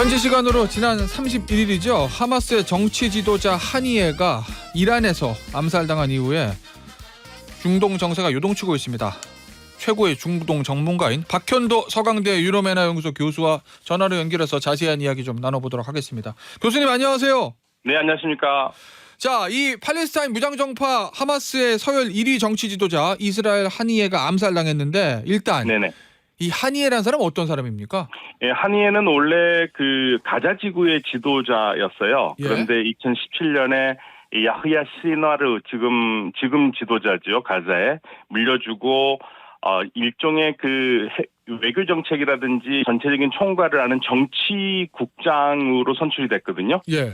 현지 시간으로 지난 31일이죠. 하마스의 정치 지도자 하니예가 이란에서 암살당한 이후에 중동 정세가 요동치고 있습니다. 최고의 중동 전문가인 박현도 서강대 유럽연합연구소 교수와 전화로 연결해서 자세한 이야기 좀 나눠보도록 하겠습니다. 교수님 안녕하세요. 네, 안녕하십니까. 자, 이 팔레스타인 무장정파 하마스의 서열 1위 정치 지도자 이스라엘 하니예가 암살당했는데 일단 네네. 이 하니예라는 사람은 어떤 사람입니까? 예, 하니에는 원래 그 가자 지구의 지도자였어요. 예. 그런데 2017년에 야흐야 시나르 지금 지도자죠. 가자에 물려주고 일종의 그 외교 정책이라든지 전체적인 총괄을 하는 정치국장으로 선출이 됐거든요. 예.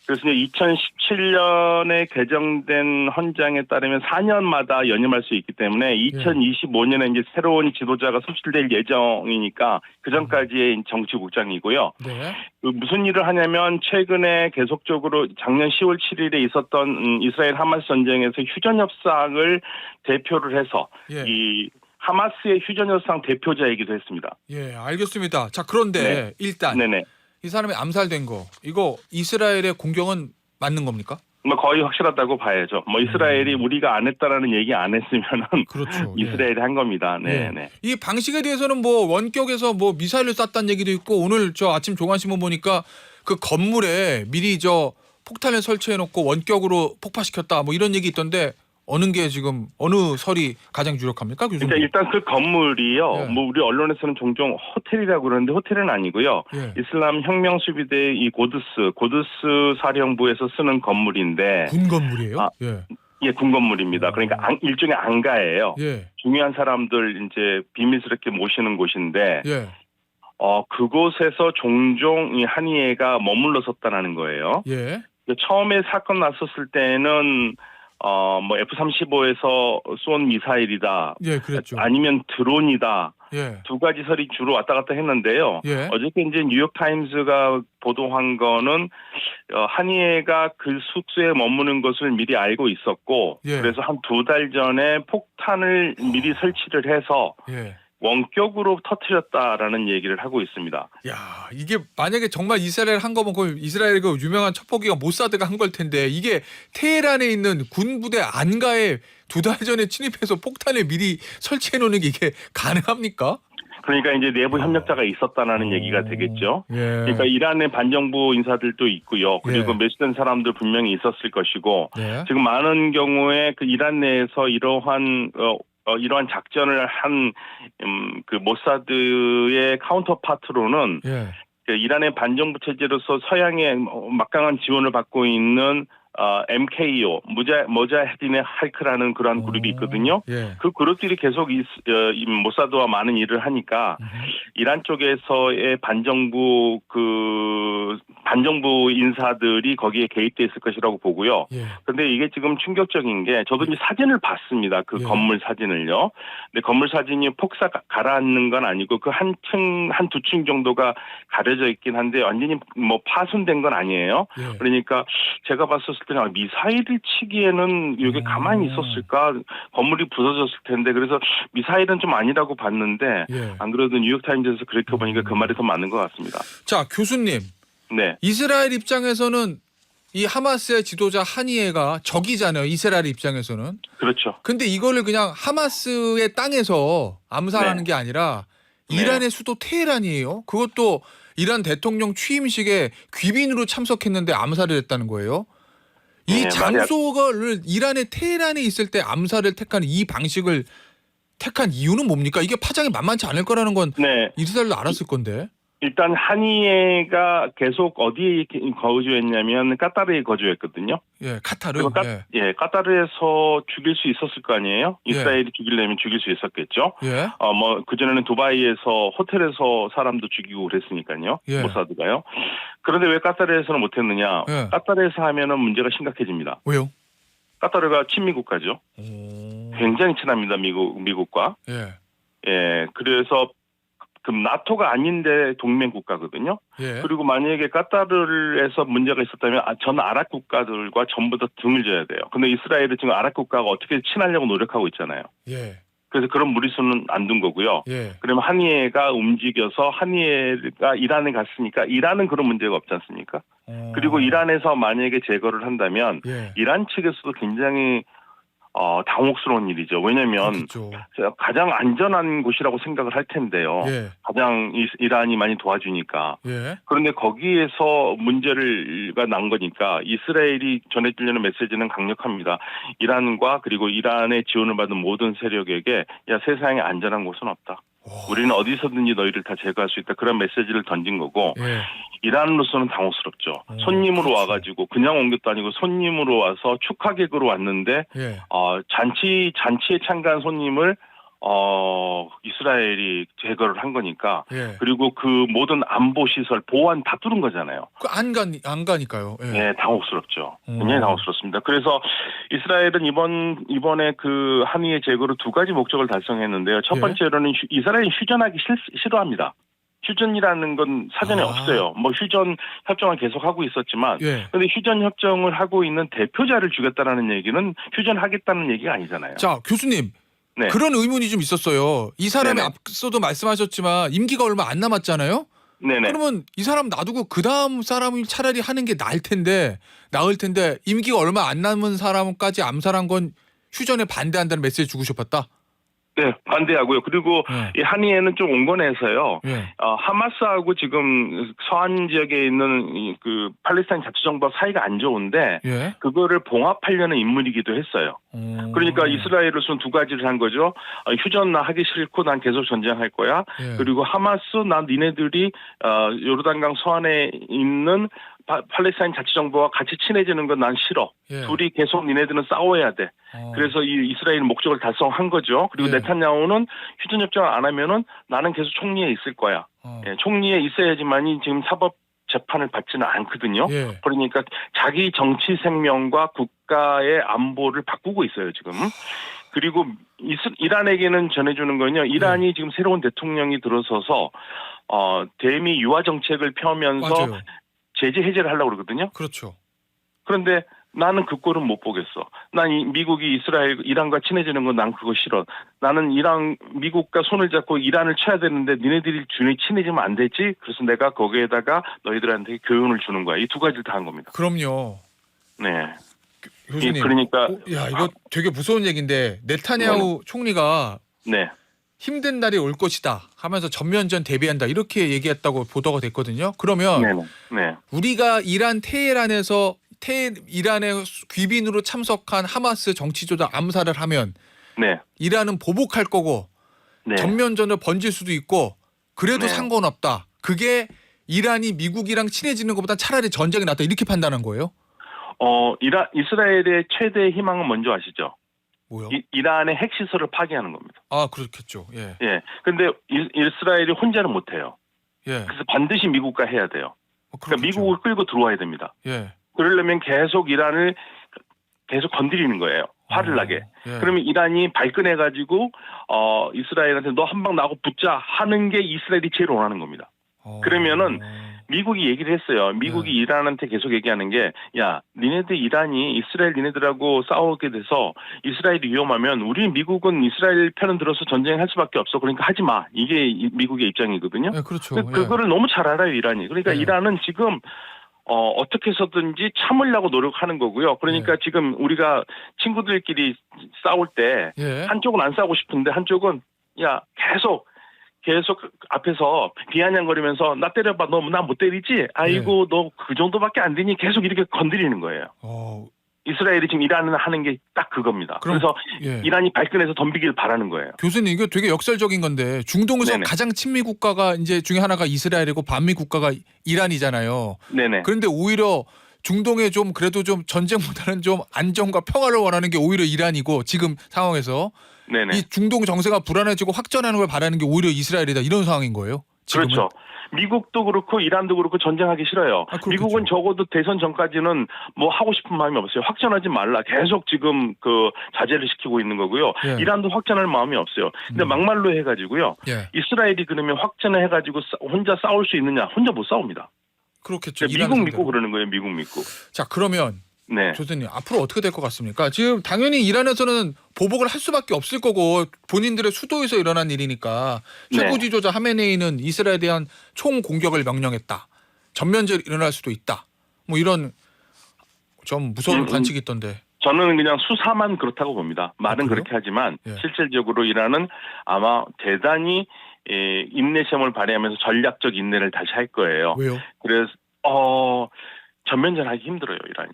그래서 이제 2017년에 개정된 헌장에 따르면 4년마다 연임할 수 있기 때문에 2025년에 이제 새로운 지도자가 선출될 예정이니까 그 전까지의 정치국장이고요. 네. 무슨 일을 하냐면 최근에 계속적으로 작년 10월 7일에 있었던 이스라엘 하마스 전쟁에서 휴전 협상을 대표를 해서 예. 이 하마스의 휴전 협상 대표자이기도 했습니다. 예, 알겠습니다. 자, 그런데 네. 일단 네네. 이 사람이 암살된 거 이거 이스라엘의 공격은 맞는 겁니까? 뭐 거의 확실하다고 봐야죠. 뭐 이스라엘이 우리가 안 했다라는 얘기 안 했으면은 그렇죠. 이스라엘이 한 겁니다. 네, 예. 네. 이 방식에 대해서는 뭐 원격에서 뭐 미사일을 쐈다는 얘기도 있고 오늘 저 아침 종합신문 보니까 그 건물에 미리 저 폭탄을 설치해 놓고 원격으로 폭파시켰다 뭐 이런 얘기 있던데 어느 게 지금 어느 설이 가장 유력합니까, 교수님? 그러니까 일단 그 건물이요. 예. 뭐 우리 언론에서는 종종 호텔이라고 그러는데 호텔은 아니고요. 예. 이슬람 혁명 수비대 이 고드스 사령부에서 쓰는 건물인데 군 건물이에요? 예. 예, 군 건물입니다. 그러니까 일종의 안가예요. 예. 중요한 사람들 이제 비밀스럽게 모시는 곳인데 예. 그곳에서 종종 이 하니예가 머물렀었다는 거예요. 예. 처음에 사건 났었을 때는 뭐 F-35에서 쏜 미사일이다. 예, 그랬죠. 아니면 드론이다. 예. 두 가지 설이 주로 왔다 갔다 했는데요. 예. 어저께 이제 뉴욕타임스가 보도한 거는 하니예가 그 숙소에 머무는 것을 미리 알고 있었고 예. 그래서 한 2달 전에 폭탄을 미리 설치를 해서 예. 원격으로 터뜨렸다라는 얘기를 하고 있습니다. 야, 이게 만약에 정말 이스라엘 한 거면 그 이스라엘 그 유명한 첩보기가 모사드가 한 걸 텐데 이게 테헤란에 있는 군부대 안가에 2달 전에 침입해서 폭탄을 미리 설치해 놓는 게 이게 가능합니까? 그러니까 이제 내부 협력자가 있었다라는 얘기가 되겠죠. 예. 그러니까 이란의 반정부 인사들도 있고요. 그리고 예. 매수된 사람들 분명히 있었을 것이고 네. 지금 많은 경우에 그 이란 내에서 이러한 작전을 한 그 모사드의 카운터파트로는 예. 그 이란의 반정부 체제로서 서양의 막강한 지원을 받고 있는 MKO 모자헤딘의 할크라는 그러한 그룹이 있거든요. 예. 그 그룹들이 계속 이 모사드와 많은 일을 하니까 이란 쪽에서의 반정부 인사들이 거기에 개입돼 있을 것이라고 보고요. 예. 근데 이게 지금 충격적인 게 저도 이제 사진을 봤습니다. 그 예. 건물 사진을요. 근데 건물 사진이 폭삭 가라앉는 건 아니고 그 한 두 층 정도가 가려져 있긴 한데 완전히 뭐 파손된 건 아니에요. 예. 그러니까 제가 봤었을 때는 미사일을 치기에는 이게 가만히 있었을까? 건물이 부서졌을 텐데 그래서 미사일은 좀 아니라고 봤는데 예. 안 그래도 뉴욕타임즈에서 그렇게 보니까 그 말이 더 맞는 것 같습니다. 자, 교수님. 네. 이스라엘 입장에서는 이 하마스의 지도자 하니예가 적이잖아요. 이스라엘 입장에서는. 그렇죠. 근데 이거를 그냥 하마스의 땅에서 암살하는 네. 게 아니라 네. 이란의 수도 테헤란이에요. 그것도 이란 대통령 취임식에 귀빈으로 참석했는데 암살을 했다는 거예요. 이 네, 장소를 이란의 테헤란에 있을 때 암살을 택한 이 방식을 택한 이유는 뭡니까? 이게 파장이 만만치 않을 거라는 건 네. 이스라엘도 알았을 건데. 일단 하니예가 계속 어디에 거주했냐면 카타르에 거주했거든요. 예, 카타르. 그리고 카타르에서 죽일 수 있었을 거 아니에요? 예. 이스라엘이 죽이려면 죽일 수 있었겠죠. 예. 뭐 그전에는 두바이에서 호텔에서 사람도 죽이고 그랬으니까요. 예. 모사드가요. 그런데 왜 카타르에서는 못했느냐? 예. 카타르에서 하면은 문제가 심각해집니다. 왜요? 카타르가 친미 국가죠. 굉장히 친합니다. 미국과. 예. 예. 그래서 그 나토가 아닌데 동맹 국가거든요. 예. 그리고 만약에 카타르에서 문제가 있었다면 전 아랍 국가들과 전부 다 등을 져야 돼요. 근데 이스라엘은 지금 아랍 국가가 어떻게 친하려고 노력하고 있잖아요. 예. 그래서 그런 무리수는 안 둔 거고요. 예. 그러면 한의회가 움직여서 한의회가 이란에 갔으니까 이란은 그런 문제가 없지 않습니까? 그리고 이란에서 만약에 제거를 한다면 예. 이란 측에서도 굉장히 당혹스러운 일이죠. 왜냐하면 그렇겠죠. 가장 안전한 곳이라고 생각을 할 텐데요. 예. 가장 이란이 많이 도와주니까. 예. 그런데 거기에서 문제가 난 거니까 이스라엘이 전해주려는 메시지는 강력합니다. 이란과 그리고 이란의 지원을 받은 모든 세력에게 야 세상에 안전한 곳은 없다. 우리는 어디서든지 너희를 다 제거할 수 있다. 그런 메시지를 던진 거고 예. 이란으로서는 당혹스럽죠. 손님으로 그렇죠. 와가지고 그냥 온 것도 아니고 손님으로 와서 축하객으로 왔는데 예. 잔치에 참가한 손님을 이스라엘이 제거를 한 거니까 예. 그리고 그 모든 안보 시설 보안 다 뚫은 거잖아요. 안 가니까요. 예. 네, 당혹스럽죠. 굉장히 당혹스럽습니다. 그래서 이스라엘은 이번에 그 한의의 제거로 두 가지 목적을 달성했는데요. 첫 예. 번째로는 이스라엘이 휴전하기 싫어합니다. 휴전이라는 건 사전에 없어요. 뭐 휴전 협정을 계속 하고 있었지만, 예. 그런데 휴전 협정을 하고 있는 대표자를 죽였다라는 얘기는 휴전하겠다는 얘기가 아니잖아요. 자, 교수님. 네. 그런 의문이 좀 있었어요. 이 사람이 네네. 앞서도 말씀하셨지만 임기가 얼마 안 남았잖아요. 네네. 그러면 이 사람 놔두고 그 다음 사람이 차라리 하는 게 나을 텐데 임기가 얼마 안 남은 사람까지 암살한 건 휴전에 반대한다는 메시지 주고 싶었다. 네, 반대하고요. 그리고 이 한의회는 좀 온건해서요. 예. 하마스하고 지금 서한 지역에 있는 그 팔레스타인 자치정부와 사이가 안 좋은데 예. 그거를 봉합하려는 인물이기도 했어요. 그러니까 이스라엘로서는 두 가지를 한 거죠. 휴전 나 하기 싫고 난 계속 전쟁할 거야. 예. 그리고 하마스 난 니네들이 요르단강 서안에 있는 팔레스타인 자치정부와 같이 친해지는 건 난 싫어. 예. 둘이 계속 니네들은 싸워야 돼. 그래서 이 이스라엘 목적을 달성한 거죠. 그리고 예. 네탄야후는 휴전 협정을 안 하면은 나는 계속 총리에 있을 거야. 예, 총리에 있어야지만이 지금 사법 재판을 받지는 않거든요. 예. 그러니까 자기 정치 생명과 국가의 안보를 바꾸고 있어요 지금. 그리고 이란에게는 전해주는 건요. 이란이 지금 새로운 대통령이 들어서서 대미 유화 정책을 펴면서 맞아요. 제재 해제를 하려고 그러거든요. 그렇죠. 그런데 나는 그 꼴은 못 보겠어. 난 미국이 이란과 친해지는 건 난 그거 싫어. 나는 미국과 손을 잡고 이란을 쳐야 되는데 니네들이 친해지면 안 되지. 그래서 내가 거기에다가 너희들한테 교훈을 주는 거야. 이 두 가지를 다 한 겁니다. 그럼요. 네. 교수님. 그러니까 야, 이거 되게 무서운 얘기인데 네타냐후 총리가 네. 힘든 날이 올 것이다 하면서 전면전 대비한다 이렇게 얘기했다고 보도가 됐거든요. 그러면 네. 우리가 이란의 귀빈으로 참석한 하마스 정치조작 암살을 하면 네. 이란은 보복할 거고 네. 전면전을 번질 수도 있고 그래도 네. 상관없다. 그게 이란이 미국이랑 친해지는 것보다 차라리 전쟁이 낫다 이렇게 판단한 거예요? 이스라엘의 최대 희망은 뭔지 아시죠? 뭐요? 이란의 핵시설을 파괴하는 겁니다. 아, 그렇겠죠. 예. 예. 근데 이스라엘이 혼자는 못 해요. 예. 그래서 반드시 미국과 해야 돼요. 그러니까 미국을 끌고 들어와야 됩니다. 예. 그러려면 계속 이란을 계속 건드리는 거예요. 화를 나게. 예. 그러면 이란이 발끈해가지고 이스라엘한테 너 한 방 나고 붙자 하는 게 이스라엘이 제일 원하는 겁니다. 그러면은 미국이 얘기를 했어요. 미국이 이란한테 계속 얘기하는 게 야 이란이 이스라엘 니네들하고 싸우게 돼서 이스라엘이 위험하면 우리 미국은 이스라엘 편은 들어서 전쟁할 수밖에 없어. 그러니까 하지 마. 이게 미국의 입장이거든요. 예, 그렇죠. 그거를 너무 잘 알아요 이란이. 그러니까 이란은 지금 어떻게 해서든지 참으려고 노력하는 거고요. 그러니까 지금 우리가 친구들끼리 싸울 때 한쪽은 안 싸우고 싶은데 한쪽은 야 계속 앞에서 비아냥거리면서 나 때려봐. 너 나 못 때리지? 아이고 너 그 정도밖에 안 되니 계속 이렇게 건드리는 거예요. 이스라엘이 지금 이란은 하는 게 딱 그겁니다. 그래서 이란이 발끈해서 덤비길 바라는 거예요. 교수님 이거 되게 역설적인 건데 중동에서 네네. 가장 친미 국가가 이제 중에 하나가 이스라엘이고 반미 국가가 이란이잖아요. 네네. 그런데 오히려 중동에 좀 그래도 좀 전쟁보다는 좀 안정과 평화를 원하는 게 오히려 이란이고 지금 상황에서 네네. 이 중동 정세가 불안해지고 확전하는 걸 바라는 게 오히려 이스라엘이다 이런 상황인 거예요. 지금은? 그렇죠. 미국도 그렇고 이란도 그렇고 전쟁하기 싫어요. 미국은 적어도 대선 전까지는 뭐 하고 싶은 마음이 없어요. 확전하지 말라. 계속 지금 그 자제를 시키고 있는 거고요. 이란도 확전할 마음이 없어요. 근데 막말로 해가지고요. 이스라엘이 그러면 확전을 해가지고 혼자 싸울 수 있느냐? 혼자 못 싸웁니다. 그렇겠죠. 미국 믿고 그러는 거예요. 미국 믿고. 자 그러면 네. 교수님 앞으로 어떻게 될 것 같습니까? 지금 당연히 이란에서는 보복을 할 수밖에 없을 거고 본인들의 수도에서 일어난 일이니까 최고 네. 지도자 하메네이는 이스라엘에 대한 총 공격을 명령했다. 전면적으로 일어날 수도 있다. 뭐 이런 좀 무서운 관측이 있던데. 저는 그냥 수사만 그렇다고 봅니다. 말은 그래요? 그렇게 하지만 예. 실질적으로 이란은 아마 대단히 인내심을 발휘하면서 전략적 인내를 다시 할 거예요. 왜요? 그래서 전면전하기 힘들어요, 이란이.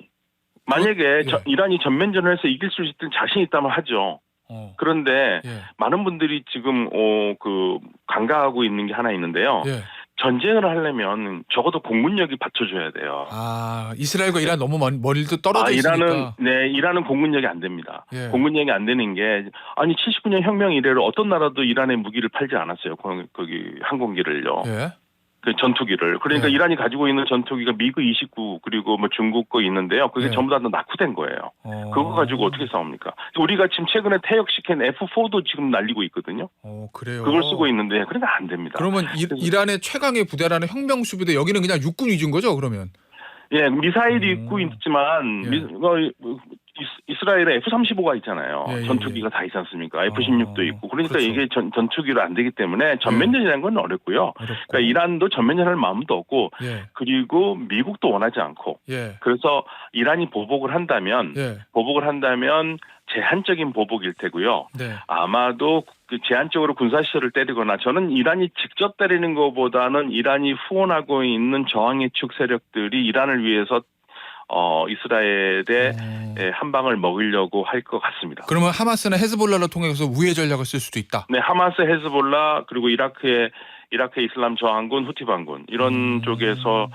만약에 예. 이란이 전면전을 해서 이길 수 있을 자신 있다면 하죠. 그런데 예. 많은 분들이 지금 간과하고 있는 게 하나 있는데요. 예. 전쟁을 하려면 적어도 공군력이 받쳐줘야 돼요. 아 이스라엘과 이란 너무 멀리도 떨어져 있으니까. 이란은 공군력이 안 됩니다. 예. 공군력이 안 되는 게 아니 79년 혁명 이래로 어떤 나라도 이란에 무기를 팔지 않았어요. 거기 항공기를요. 예. 그 전투기를. 그러니까 예. 이란이 가지고 있는 전투기가 미그 29 그리고 뭐 중국 거 있는데요. 그게 예. 전부 다 낙후된 거예요. 그거 가지고 어떻게 싸웁니까? 우리가 지금 최근에 퇴역시킨 F4도 지금 날리고 있거든요. 그래요. 그걸 쓰고 있는데 그러니까 안 됩니다. 그러면 이란의 최강의 부대라는 혁명 수비대 여기는 그냥 육군 위주인 거죠? 그러면? 예, 미사일이 있고 있지만 예. 이스라엘에 F-35가 있잖아요. 예, 예, 전투기가 다 있지 않습니까? F-16도 있고. 그러니까 그렇죠. 이게 전투기로 안 되기 때문에 전면전이라는 건 어렵고요. 어렵고. 그러니까 이란도 전면전할 마음도 없고 예. 그리고 미국도 원하지 않고 예. 그래서 이란이 보복을 한다면 예. 제한적인 보복일 테고요. 네. 아마도 그 제한적으로 군사시설을 때리거나 저는 이란이 직접 때리는 것보다는 이란이 후원하고 있는 저항의 축 세력들이 이란을 위해서 이스라엘에 한 방을 먹으려고 할 것 같습니다. 그러면 하마스나 헤즈볼라를 통해서 우회 전략을 쓸 수도 있다. 네, 하마스, 헤즈볼라 그리고 이라크의 이슬람 저항군, 후티 반군 이런 쪽에서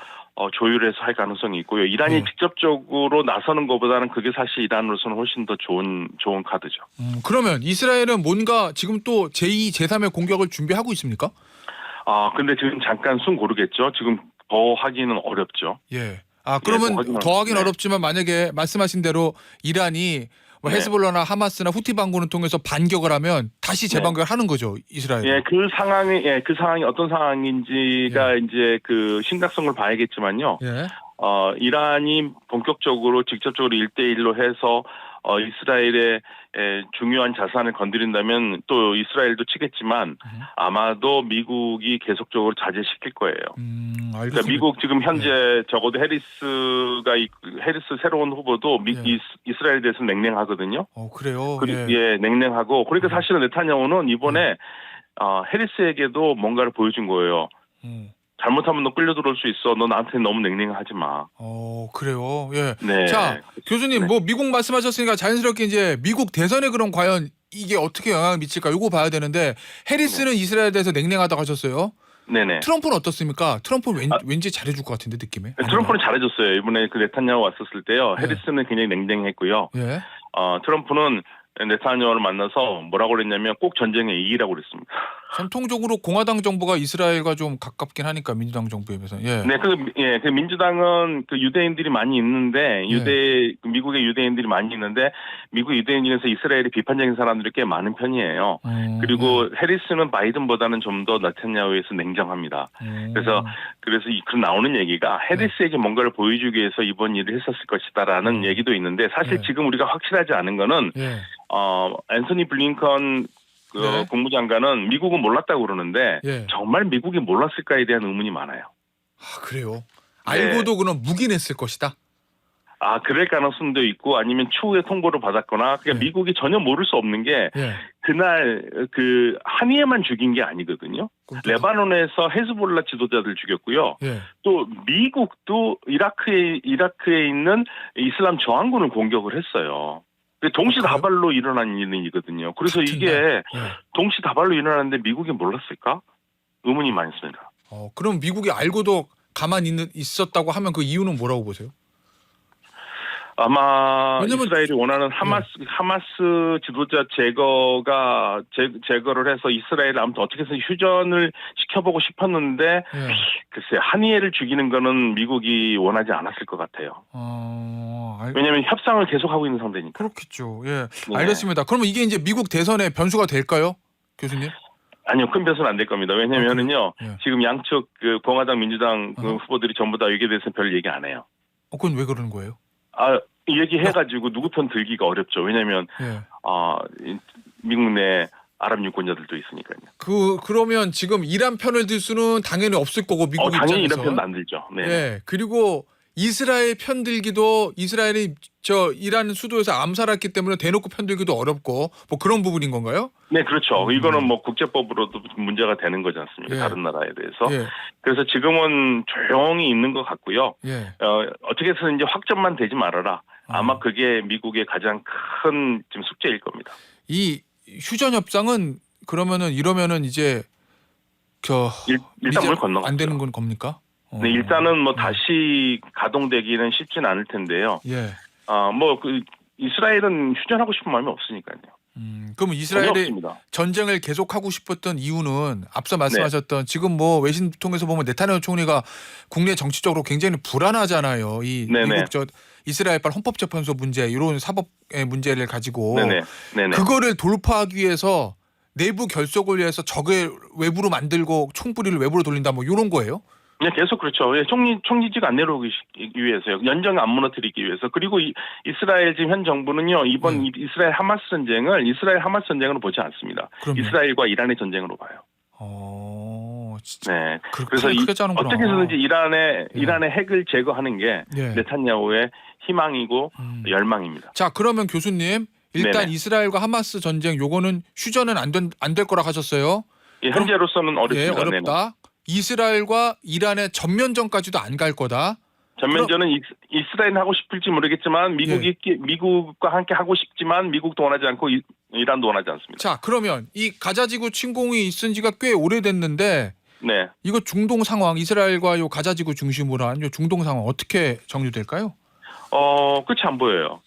조율해서 할 가능성이 있고요. 이란이 네. 직접적으로 나서는 것보다는 그게 사실 이란으로서는 훨씬 더 좋은 카드죠. 그러면 이스라엘은 뭔가 지금 또 제2, 제3의 공격을 준비하고 있습니까? 근데 지금 잠깐 숨 고르겠죠. 지금 더 하기는 어렵죠. 예. 그러면 더 하긴 네. 어렵지만 만약에 말씀하신 대로 이란이 뭐 네. 헤즈볼라나 하마스나 후티 반군을 통해서 반격을 하면 다시 재반격을 하는 거죠, 이스라엘. 예, 그 상황이 어떤 상황인지가 이제 그 심각성을 봐야겠지만요. 예. 이란이 본격적으로 직접적으로 1대1로 해서 이스라엘의 중요한 자산을 건드린다면 또 이스라엘도 치겠지만 아마도 미국이 계속적으로 자제시킬 거예요. 알겠습니다. 그러니까 미국 지금 현재 적어도 헤리스 새로운 후보도 이스라엘에 대해서 냉랭하거든요. 그래요. 예, 냉랭하고 그러니까 사실은 네타냐후는 이번에 해리스에게도 뭔가를 보여준 거예요. 잘못하면 너 끌려 들어올 수 있어. 너 나한테 너무 냉랭하지 마. 그래요. 예. 네. 자, 교수님, 뭐 미국 말씀하셨으니까 자연스럽게 이제 미국 대선에 그럼 과연 이게 어떻게 영향을 미칠까? 이거 봐야 되는데 해리스는 이스라엘에 대해서 냉랭하다고 하셨어요. 네네. 트럼프는 어떻습니까? 트럼프는 왠지 잘해줄 것 같은데 느낌에. 트럼프는 잘해줬어요. 이번에 그 네타냐후 왔었을 때요. 해리스는 굉장히 냉랭했고요. 예. 트럼프는 네타냐후를 만나서 뭐라고 그랬냐면 꼭 전쟁에 이기라고 그랬습니다. 전통적으로 공화당 정부가 이스라엘과 좀 가깝긴 하니까 민주당 정부에 비해서. 예. 네, 그 민주당은 그 유대인들이 많이 있는데 미국의 유대인들이 많이 있는데 미국 유대인 중에서 이스라엘이 비판적인 사람들이 꽤 많은 편이에요. 그리고 해리스는 바이든보다는 좀 더 네타냐후에서 냉정합니다. 그래서 그 나오는 얘기가 해리스에게 뭔가를 보여주기 위해서 이번 일을 했었을 것이다라는 얘기도 있는데 사실 지금 우리가 확실하지 않은 거는 앤서니 블링컨 국무장관은 미국은 몰랐다고 그러는데 정말 미국이 몰랐을까에 대한 의문이 많아요. 그래요? 알고도 그럼 묵인했을 것이다? 그럴 가능성도 있고 아니면 추후에 통보를 받았거나 그러니까 미국이 전혀 모를 수 없는 게 그날 그 한의에만 죽인 게 아니거든요. 레바논에서 헤즈볼라 지도자들 죽였고요. 또 미국도 이라크에 있는 이슬람 저항군을 공격을 했어요. 동시다발로 일어난 일이거든요. 그래서 이게 동시다발로 일어났는데 미국이 몰랐을까? 의문이 많습니다. 그럼 미국이 알고도 가만히 있었다고 하면 그 이유는 뭐라고 보세요? 아마 이스라엘이 원하는 하마스 지도자 제거를 해서 이스라엘을 아무튼 어떻게 해서 휴전을 시켜보고 싶었는데 글쎄요, 한이엘을 죽이는 거는 미국이 원하지 않았을 것 같아요. 왜냐하면 협상을 계속하고 있는 상태니까. 그렇겠죠. 예, 알겠습니다. 그러면 이게 이제 미국 대선의 변수가 될까요, 교수님? 아니요, 큰 변수는 안 될 겁니다. 왜냐면은요, 지금 양측 그 공화당, 민주당 그 후보들이 전부 다 여기에 대해서 별 얘기 안 해요. 그건 왜 그러는 거예요? 얘기해가지고 누구 편 들기가 어렵죠. 왜냐하면 예. 미국 내 아랍 유권자들도 있으니까요. 그러면 지금 이란 편을 들 수는 당연히 없을 거고 미국 당연히 입장에서. 이런 편도 안 들죠. 네. 예. 그리고 이스라엘 편 들기도 이스라엘이 이란 수도에서 암살했기 때문에 대놓고 편 들기도 어렵고 뭐 그런 부분인 건가요? 네, 그렇죠. 이거는 뭐 국제법으로도 문제가 되는 거지 않습니까? 예. 다른 나라에 대해서. 예. 그래서 지금은 조용히 있는 것 같고요. 예. 어떻게 해서는 이제 확전만 되지 말아라. 아마 그게 미국의 가장 큰 지금 숙제일 겁니다. 이 휴전 협상은 그러면은 이러면은 이제 일단 물 건너갔죠. 안 되는 건 겁니까? 네, 일단은 뭐 다시 가동되기는 쉽진 않을 텐데요. 예. 이스라엘은 휴전하고 싶은 마음이 없으니까요. 그럼 전혀 이스라엘이 없습니다. 전쟁을 계속하고 싶었던 이유는 앞서 말씀하셨던 지금 뭐 외신 통해서 보면 네타냐후 총리가 국내 정치적으로 굉장히 불안하잖아요. 이 네네. 미국 이스라엘발 헌법재판소 문제 이런 사법의 문제를 가지고 네네. 그거를 돌파하기 위해서 내부 결속을 위해서 적을 외부로 만들고 총부리를 외부로 돌린다 뭐 이런 거예요? 네, 계속 그렇죠. 예, 총리직 안 내려오기 위해서요. 연정을 안 무너뜨리기 위해서. 그리고 이스라엘 지금 현 정부는요. 이번 이스라엘 하마스 전쟁으로 보지 않습니다. 그럼요. 이스라엘과 이란의 전쟁으로 봐요. 진짜. 네. 그래서 어떻게 해서든지 이란의 핵을 제거하는 게 네타냐후의 희망이고 열망입니다. 자, 그러면 교수님 일단 네네. 이스라엘과 하마스 전쟁 요거는 휴전은 안 될 거라 하셨어요. 예, 현재로서는 어렵습니다. 예, 어렵다. 네네. 이스라엘과 이란의 전면전까지도 안 갈 거다. 전면전은 이스라엘은 하고 싶을지 모르겠지만 미국과 함께 하고 싶지만 미국도 원하지 않고 이란도 원하지 않습니다. 자, 그러면 이 가자지구 침공이 있은 지가 꽤 오래됐는데 네. 이거 중동 상황 이스라엘과 요 가자지구 중심으로 한 요 중동 상황 어떻게 정리될까요? 끝이 안 보여요.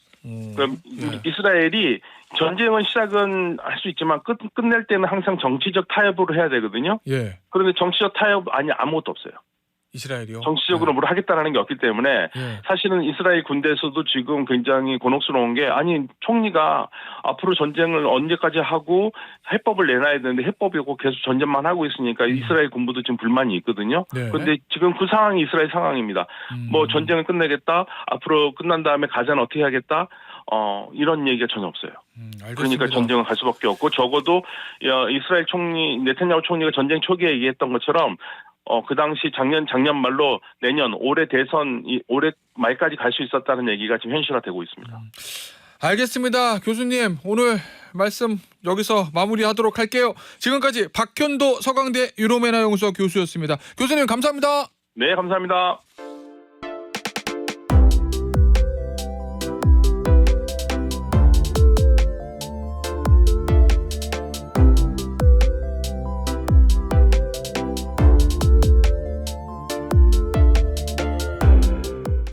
그럼 이스라엘이 전쟁은 시작은 할 수 있지만 끝낼 때는 항상 정치적 타협으로 해야 되거든요. 예. 그런데 정치적 타협 아무것도 없어요. 이스라엘이요. 정치적으로 뭘 하겠다라는 게 없기 때문에 사실은 이스라엘 군대에서도 지금 굉장히 곤혹스러운 게 총리가 앞으로 전쟁을 언제까지 하고 해법을 내놔야 되는데 해법이 없고 계속 전쟁만 하고 있으니까 이스라엘 군부도 지금 불만이 있거든요. 그런데 지금 그 상황이 이스라엘 상황입니다. 뭐 전쟁을 끝내겠다. 앞으로 끝난 다음에 가자는 어떻게 하겠다. 이런 얘기가 전혀 없어요. 알겠습니다. 그러니까 전쟁을 갈 수밖에 없고 적어도 이스라엘 네타냐후 총리가 전쟁 초기에 얘기했던 것처럼 그 당시 작년 말로 내년 올해 대선 올해 말까지 갈 수 있었다는 얘기가 지금 현실화되고 있습니다. 알겠습니다. 교수님 오늘 말씀 여기서 마무리하도록 할게요. 지금까지 박현도 서강대 유로메나 연구소 교수였습니다. 교수님 감사합니다. 네, 감사합니다.